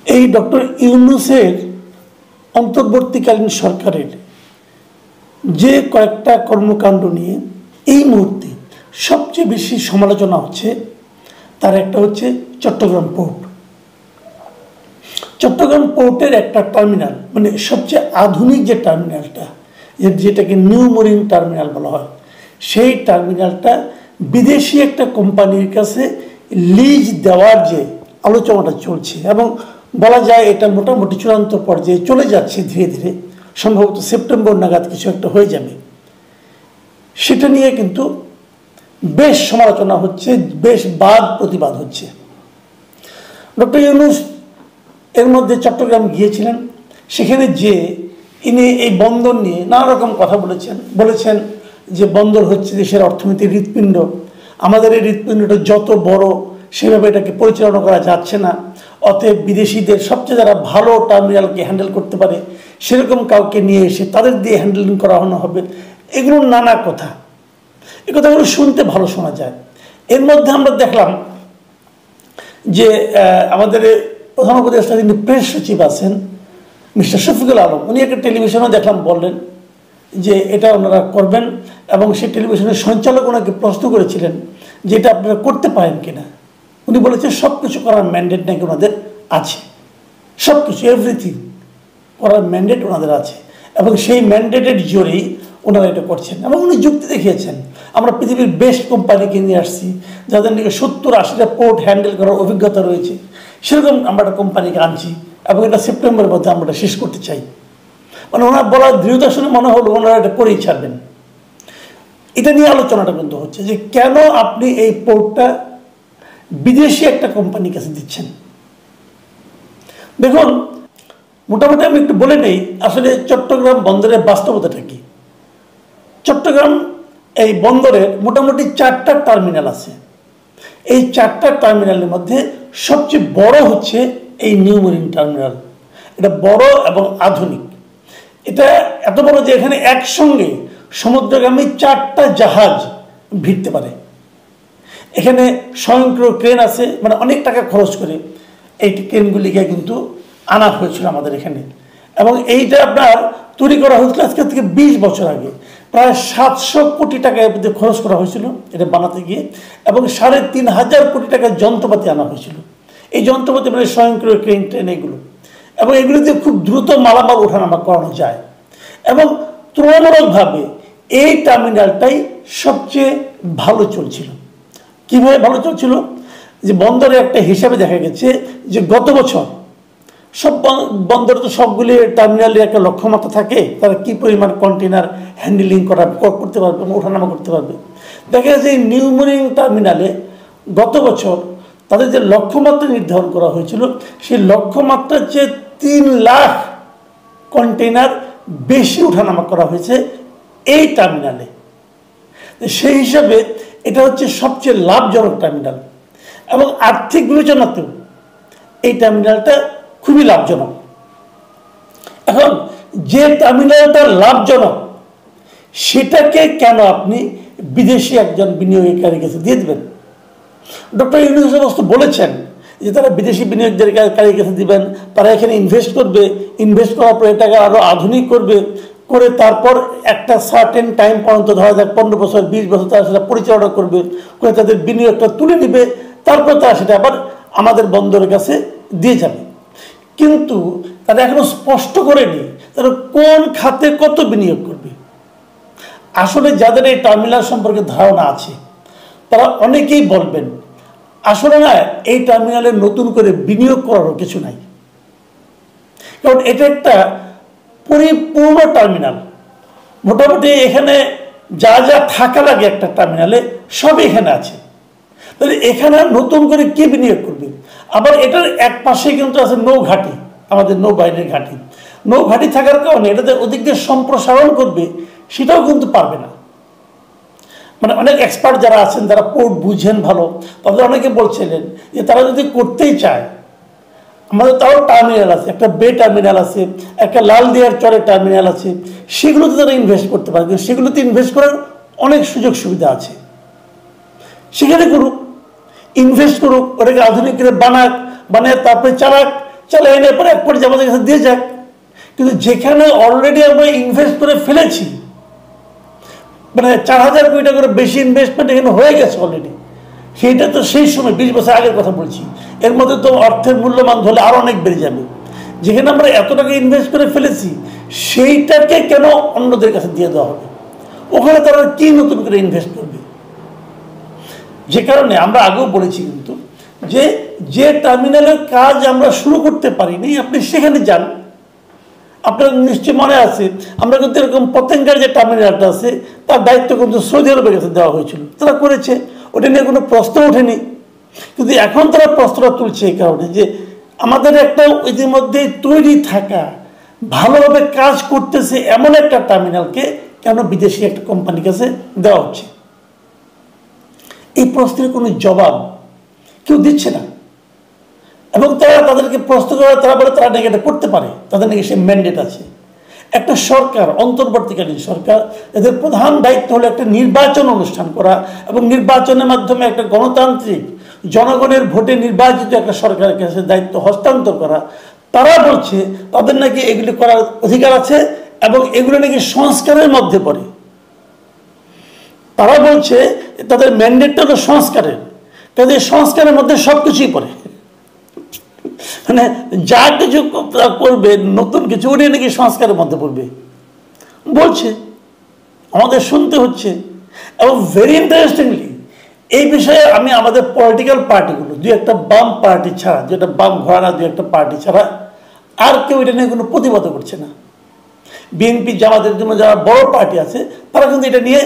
এই ডক্টর ইউনূসের অন্তর্বর্তীকালীন সরকারের যে কয়েকটা কর্মকাণ্ড নিয়ে এই মুহূর্তে সবচেয়ে বেশি সমালোচনা হচ্ছে, তার একটা হচ্ছে চট্টগ্রাম পোর্ট। চট্টগ্রাম পোর্টের একটা টার্মিনাল, মানে সবচেয়ে আধুনিক যে টার্মিনালটা, যেটাকে নিউ মেরিন টার্মিনাল বলা হয়, সেই টার্মিনালটা বিদেশি একটা কোম্পানির কাছে লিজ দেওয়ার যে আলোচনাটা চলছে, এবং বলা যায় এটা মোটামুটি চূড়ান্ত পর্যায়ে চলে যাচ্ছে ধীরে ধীরে, সম্ভবত সেপ্টেম্বর নাগাদ কিছু একটা হয়ে যাবে, সেটা নিয়ে কিন্তু বেশ সমালোচনা হচ্ছে, বেশ বাদ প্রতিবাদ হচ্ছে। ডক্টর ইউনূস এর মধ্যে চট্টগ্রাম গিয়েছিলেন, সেখানে যে ইনি এই বন্দর নিয়ে নানা রকম কথা বলেছেন যে বন্দর হচ্ছে দেশের অর্থনীতির হৃৎপিণ্ড, আমাদের এই হৃৎপিণ্ডটা যত বড় সেভাবে এটাকে পরিচালনা করা যাচ্ছে না, অতএব বিদেশিদের সবচেয়ে যারা ভালো টার্মিনালকে হ্যান্ডেল করতে পারে সেরকম কাউকে নিয়ে এসে তাদের দিয়ে হ্যান্ডেলিং করানো হবে। এগুলো নানা কথা, এই কথাগুলো শুনতে ভালো শোনা যায়। এর মধ্যে আমরা দেখলাম যে আমাদের প্রধান উপদেষ্টা যিনি প্রেস সচিব আছেন মিস্টার শফিকুল আলম, উনি একটা টেলিভিশনে দেখলাম বললেন যে এটা ওনারা করবেন, এবং সেই টেলিভিশনের সঞ্চালক ওনাকে প্রশ্ন করেছিলেন যে এটা আপনারা করতে পারেন কিনা। উনি বলেছেন সব কিছু করার ম্যান্ডেট নাকি ওনাদের আছে, সব কিছু এভরিথিং করার ম্যান্ডেট ওনাদের আছে, এবং সেই ম্যান্ডেটের জোরেই ওনারা এটা করছেন। এবং উনি যুক্তি দেখিয়েছেন, আমরা পৃথিবীর বেস্ট কোম্পানিকে নিয়ে আসছি যাদের নাকি 70-80টা পোর্ট হ্যান্ডেল করার অভিজ্ঞতা রয়েছে, সেরকম আমরা একটা কোম্পানিকে আনছি, এবং এটা সেপ্টেম্বরের মধ্যে আমরা শেষ করতে চাই। মানে ওনার বলার দৃঢ়তা শুনে মনে হলো ওনারা এটা করেই ছাড়বেন। এটা নিয়ে আলোচনাটা কিন্তু হচ্ছে যে কেন আপনি এই পোর্টটা বিদেশি একটা কোম্পানির কাছে দিচ্ছেন। দেখুন, মোটামুটি আমি একটু বলে নেই আসলে চট্টগ্রাম বন্দরের বাস্তবতাটা কি। চট্টগ্রাম এই বন্দরের মোটামুটি 4টা টার্মিনাল আছে। এই 4টা টার্মিনালের মধ্যে সবচেয়ে বড় হচ্ছে এই নিউ মেরিন টার্মিনাল। এটা বড় এবং আধুনিক। এটা এত বড় যে এখানে একসঙ্গে সমুদ্রগামী 4টা জাহাজ ভিড়তে পারে। এখানে স্বয়ংক্রিয় ক্রেন আছে, মানে অনেক টাকা খরচ করে এই ক্রেনগুলিকে কিন্তু আনা হয়েছিল আমাদের এখানে, এবং এইটা আপনার তৈরি করা হয়েছিল আজকে থেকে 20 বছর আগে। প্রায় 700 কোটি টাকা খরচ করা হয়েছিল এটা বানাতে গিয়ে, এবং 3500 কোটি টাকার যন্ত্রপাতি আনা হয়েছিল। এই যন্ত্রপাতি মানে স্বয়ংক্রিয় ক্রেন ট্রেন এগুলো, এবং এগুলিতে খুব দ্রুত মালামাল ওঠানামা করানো যায়। এবং তুলনামূলকভাবে এই টার্মিনালটাই সবচেয়ে ভালো চলছিল। কীভাবে ভালো চলছিল? যে বন্দরে একটা হিসাবে দেখা গেছে যে গত বছর সব বন্দরে তো সবগুলি টার্মিনালের একটা লক্ষ্যমাত্রা থাকে, তারা কী পরিমাণ কন্টেনার হ্যান্ডেলিং করতে পারবে, ওঠানামা করতে পারবে। দেখা যাচ্ছে এই নিউ মেরিন টার্মিনালে গত বছর তাদের যে লক্ষ্যমাত্রা নির্ধারণ করা হয়েছিল, সেই লক্ষ্যমাত্রার চেয়ে 3 লাখ কন্টেনার বেশি ওঠানামা করা হয়েছে এই টার্মিনালে। সেই হিসাবে এটা হচ্ছে সবচেয়ে লাভজনক টার্মিনাল, এবং আর্থিক বিবেচনাতেও এই টার্মিনালটা খুবই লাভজনক। এখন যে টার্মিনালটা লাভজনক সেটাকে কেন আপনি বিদেশি একজন বিনিয়োগকারীর কাছে দিয়ে দেবেন? ডক্টর ইউনূস বলেছেন যে তারা বিদেশি বিনিয়োগকারীর কাছে দিবেন, তারা এখানে ইনভেস্ট করবে, ইনভেস্ট করার পর এটাকে আরও আধুনিক করবে, করে তারপর একটা সার্টেন টাইম পর্যন্ত, ধরা যাক 15 বছর 20 বছর তারা সেটা পরিচালনা করবে, করে তাদের বিনিয়োগটা তুলে নেবে, তারপর তারা সেটা আবার আমাদের বন্দরের কাছে দিয়ে যাবে। কিন্তু তারা এখনো স্পষ্ট করেনি তারা কোন খাতে কত বিনিয়োগ করবে। আসলে যাদের এই টার্মিনাল সম্পর্কে ধারণা আছে তারা অনেকেই বলবেন আসলে না, এই টার্মিনালে নতুন করে বিনিয়োগ করারও কিছু নাই, কারণ এটা একটা পরিপূর্ণ টার্মিনাল। মোটামুটি এখানে যা যা থাকা লাগে একটা টার্মিনালে সব এখানে আছে, তাহলে এখানে নতুন করে কে বিনিয়োগ করবে? আবার এটার এক পাশে কিন্তু আছে নৌঘাটি, আমাদের নৌবাহিনীর ঘাঁটি। নৌঘাটি থাকার কারণে এটাতে ওদিক দিয়ে সম্প্রসারণ করবে সেটাও কিন্তু পারবে না। মানে অনেক এক্সপার্ট যারা আছেন, যারা পোর্ট বুঝেন ভালো, তাদের অনেকে বলছিলেন যে তারা যদি করতেই চায়, আমাদের তাও টার্মিনাল আছে, একটা বে টার্মিনাল আছে, একটা লালদিয়ার চরে টার্মিনাল আছে, সেগুলোতে তারা ইনভেস্ট করতে পারে। কিন্তু সেগুলোতে ইনভেস্ট করার অনেক সুযোগ সুবিধা আছে, সেখানে করুক, ইনভেস্ট করুক, ওটাকে আধুনিক করে বানাক, বানিয়ে তারপরে চালাক, চালাই এনে পরে এক পর্যায়ে আমাদের কাছে দিয়ে যাক। কিন্তু যেখানে অলরেডি আমরা ইনভেস্ট করে ফেলেছি, মানে 4,000 কোটি টাকা করে বেশি ইনভেস্টমেন্ট এখানে হয়ে গেছে অলরেডি, সেইটা তো সেই সময় 20 বছর আগের কথা বলছি, এর মধ্যে তো অর্থের মূল্যমান ধরলে আরো অনেক বেড়ে যাবে। যেখানে আমরা এত টাকা ইনভেস্ট করে ফেলেছি সেইটাকে কেন অন্যদের কাছে দিয়ে দেওয়া হবে? ওখানে তারা কি নতুন করে ইনভেস্ট করবে? যে কারণে আমরা আগেও বলেছি কিন্তু যে টার্মিনালের কাজ আমরা শুরু করতে পারিনি, আপনি সেখানে যান। আপনার নিশ্চয় মনে আছে, আমরা কিন্তু এরকম পতেঙ্গার যে টার্মিনালটা আছে তার দায়িত্ব কিন্তু সৌদি আরবের কাছে দেওয়া হয়েছিল, তারা করেছে, ওটা নিয়ে কোনো প্রশ্ন ওঠেনি। কিন্তু এখন তারা প্রশ্নটা তুলছে এই কারণে যে আমাদের একটা ইতিমধ্যে তৈরি থাকা ভালোভাবে কাজ করতেছে এমন একটা টার্মিনালকে কেন বিদেশি একটা কোম্পানির কাছে দেওয়া হচ্ছে? এই প্রশ্নের কোনো জবাব কেউ দিচ্ছে না। এবং তারা তাদেরকে প্রশ্ন করে, তারা বলে তারা নাকি এটা করতে পারে, তাদের নাকি সে ম্যান্ডেট আছে। একটা সরকার, অন্তর্বর্তীকালীন সরকার, এদের প্রধান দায়িত্ব হলো একটা নির্বাচন অনুষ্ঠান করা এবং নির্বাচনের মাধ্যমে একটা গণতান্ত্রিক জনগণের ভোটে নির্বাচিত একটা সরকারের কাছে দায়িত্ব হস্তান্তর করা। তারা বলছে তাদের নাকি এগুলি করার অধিকার আছে এবং এগুলো নাকি সংস্কারের মধ্যে পড়ে। তারা বলছে তাদের ম্যান্ডেটটা হলো সংস্কারের, কাজে সংস্কারের মধ্যে সবকিছুই পড়ে। মানে যা কিছু করবে নতুন কিছু, ওটাই নাকি সংস্কারের মধ্যে পড়বে বলছে, আমাদের শুনতে হচ্ছে। এবং ভেরি ইন্টারেস্টিংলি এই বিষয়ে আমি আমাদের পলিটিক্যাল পার্টিগুলো, দু একটা বাম পার্টি ছাড়া, যেটা বাম ঘরানা দু একটা পার্টি ছাড়া আর কেউ এটা নিয়ে কোনো প্রতিবাদ করছে না। বিএনপি জামাতের জন্য যারা বড় পার্টি আছে তারা কিন্তু এটা নিয়ে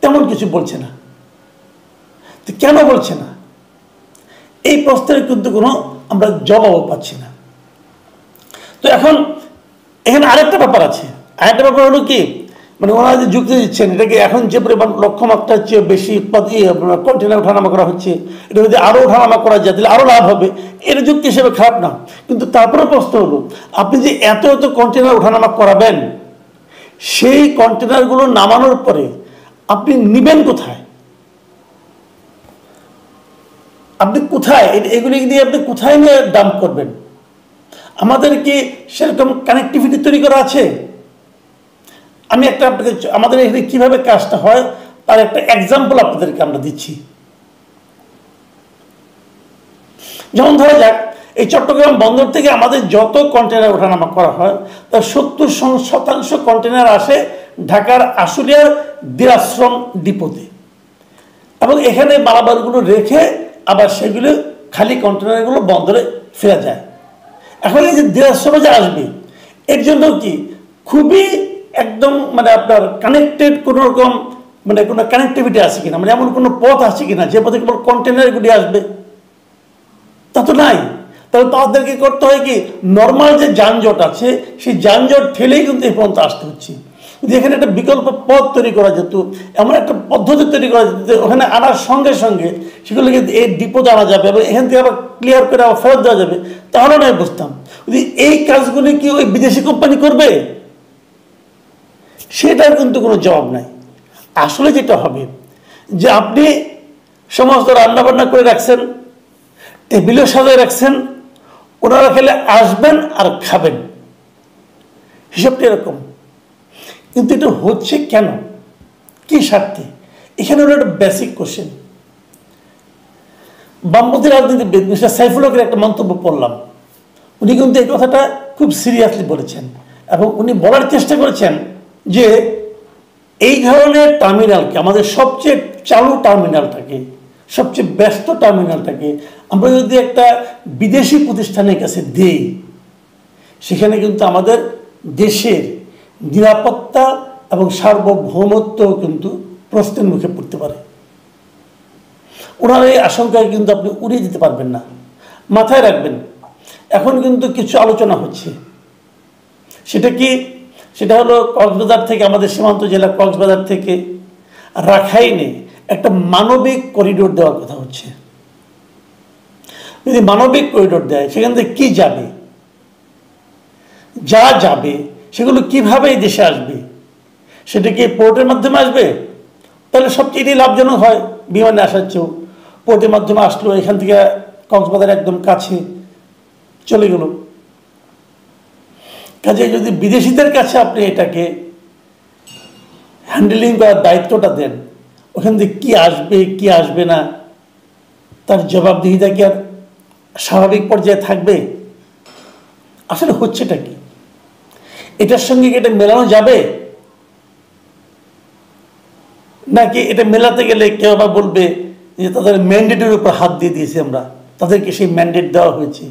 তেমন কিছু বলছে না। তো কেন বলছে না? এই প্রশ্নের কিন্তু কোনো আমরা জবাবও পাচ্ছি না। তো এখন এখানে আরেকটা ব্যাপার আছে। আরেকটা ব্যাপার হলো কি, মানে ওনারা যে যুক্তি দিচ্ছেন এটাকে এখন যে পরিমাণ লক্ষ্যমাত্রার চেয়ে বেশি কন্টেনার ওঠানামা করা হচ্ছে, এটা যদি আরও ওঠানামা করা যায় তাহলে আরও লাভ হবে, এটা যুক্তি হিসেবে খারাপ না। কিন্তু তারপরে প্রশ্ন হলো, আপনি যে এত এত কন্টেনার ওঠানামা করাবেন, সেই কন্টেনারগুলো নামানোর পরে আপনি নিবেন কোথায়? আপনি কোথায় এগুলি নিয়ে আপনি কোথায় নিয়ে ডাম্প করবেন? আমাদের কি সেরকম কানেক্টিভিটি তৈরি করা আছে? আমি একটা আপনাকে আমাদের এখানে কীভাবে কাজটা হয় তার একটা এক্সাম্পল আপনাদেরকে আমরা দিচ্ছি। যেমন ধরা যাক, এই চট্টগ্রাম বন্দর থেকে আমাদের যত কন্টেনার ওঠানামা করা হয় তার 70% কন্টেনার আসে ঢাকার আশুলিয়ার দিরাশ্রম ডিপোতে, এবং এখানে মালামালগুলো রেখে আবার সেগুলো খালি কন্টেনারগুলো বন্দরে ফেরা যায়। এখন এই যে দিরাশ্রমে যে আসবে, এর জন্য কি খুবই একদম মানে আপনার কানেক্টেড কোনো রকম মানে কোনো কানেক্টিভিটি আছে কিনা, মানে এমন কোনো পথ আছে কিনা যে পথে কেবল কন্টেনারগুলি আসবে? তা তো নাই। তাহলে তাদেরকে করতে হয় কি, নর্মাল যে যানজট আছে সেই যানজট ঠেলেই কিন্তু এই পর্যন্ত আসতে হচ্ছে। যদি এখানে একটা বিকল্প পথ তৈরি করা যেত, এমন একটা পদ্ধতি তৈরি করা যেত, ওখানে আনার সঙ্গে সঙ্গে সেগুলোকে এই ডিপোতে আনা যাবে এবং এখান থেকে আবার ক্লিয়ার করে আবার ফেরত দেওয়া যাবে, তাহলে নয় বুঝতাম। যদি এই কাজগুলি কি ওই বিদেশি কোম্পানি করবে, সেটার কিন্তু কোনো জবাব নাই। আসলে যেটা হবে যে আপনি সমস্ত রান্নাবান্না করে রাখছেন, টেবিলও সাজিয়ে রাখছেন, ওনারা খেলে আসবেন আর খাবেন, হিসাবটা এরকম। কিন্তু এটা হচ্ছে কেন, কি স্বার্থে? এখানে হলো একটা বেসিক কোশ্চেন। বামপন্থী রাজনীতিবিদ মিস্টার সাইফুল হকের একটা মন্তব্য পড়লাম, উনি কিন্তু এই কথাটা খুব সিরিয়াসলি বলেছেন এবং উনি বলার চেষ্টা করেছেন যে এই ধরনের টার্মিনালকে, আমাদের সবচেয়ে চালু টার্মিনালটাকে, সবচেয়ে ব্যস্ত টার্মিনালটাকে আমরা যদি একটা বিদেশি প্রতিষ্ঠানের কাছে দেই, সেখানে কিন্তু আমাদের দেশের নিরাপত্তা এবং সার্বভৌমত্ব কিন্তু প্রশ্নের মুখে পড়তে পারে। ওনার এই আশঙ্কায় কিন্তু আপনি উড়িয়ে দিতে পারবেন না। মাথায় রাখবেন, এখন কিন্তু কিছু আলোচনা হচ্ছে। সেটা কি? সেটা হলো কক্সবাজার থেকে, আমাদের সীমান্ত জেলা কক্সবাজার থেকে রাখাইনে একটা মানবিক করিডোর দেওয়ার কথা হচ্ছে। যদি মানবিক করিডোর দেয়, সেখান থেকে কি যাবে, যা যাবে সেগুলো কিভাবে এই দেশে আসবে? সেটা কি পোর্টের মাধ্যমে আসবে? তাহলে সবচেয়ে লাভজনক হয় বিমানে আসার চেয়েও। পোর্টের মাধ্যমে আসলো, এখান থেকে কক্সবাজার একদম কাছে চলে গেল, কাজে যদি বিদেশিদের কাছে আপনি এটাকে হ্যান্ডেলিং করার দায়িত্বটা দেন, ওখান থেকে কী আসবে কি আসবে না তার জবাবদিহিতা কি আর স্বাভাবিক পর্যায়ে থাকবে? আসলে হচ্ছেটা কি? এটার সঙ্গে কি এটা মেলানো যাবে? নাকি এটা মেলাতে গেলে কেউ আবার বলবে যে তাদের ম্যান্ডেটের উপর হাত দিয়ে দিয়েছি আমরা, তাদেরকে সেই ম্যান্ডেট দেওয়া হয়েছে।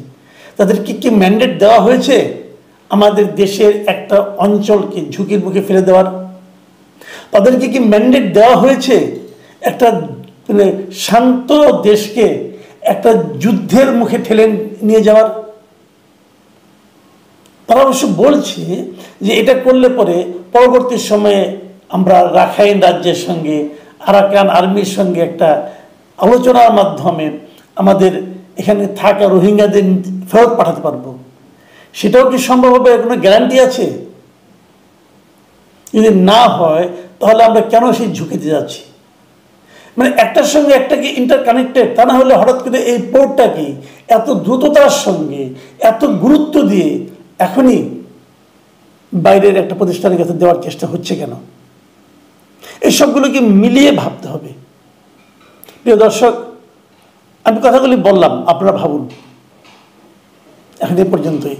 তাদের কি ম্যান্ডেট দেওয়া হয়েছে? আমাদের দেশের একটা অঞ্চলকে ঝুঁকির মুখে ফেলে দেওয়ার। তাদেরকে কি ম্যান্ডেট দেওয়া হয়েছে একটা শান্ত দেশকে একটা যুদ্ধের মুখে ঠেলে নিয়ে যাওয়ার? তারা অবশ্য বলছে যে এটা করলে পরে পরবর্তী সময়ে আমরা রাখাইন রাজ্যের সঙ্গে আরাকান আর্মির সঙ্গে একটা আলোচনার মাধ্যমে আমাদের এখানে থাকা রোহিঙ্গাদের ফেরত পাঠাতে পারবো। সেটাও কি সম্ভব হবে? কোনো গ্যারান্টি আছে? যদি না হয় তাহলে আমরা কেন সেই ঝুঁকিতে যাচ্ছি? মানে একটার সঙ্গে একটাকে ইন্টারকানেক্টেড। তা না হলে হঠাৎ করে এই পোর্টটাকে এত দ্রুততার সঙ্গে এত গুরুত্ব দিয়ে এখনই বাইরের একটা প্রতিষ্ঠানের কাছে দেওয়ার চেষ্টা হচ্ছে কেন? এই সবগুলোকে মিলিয়ে ভাবতে হবে। প্রিয় দর্শক, আমি কথাগুলি বললাম, আপনারা ভাবুন। এখন এ পর্যন্তই।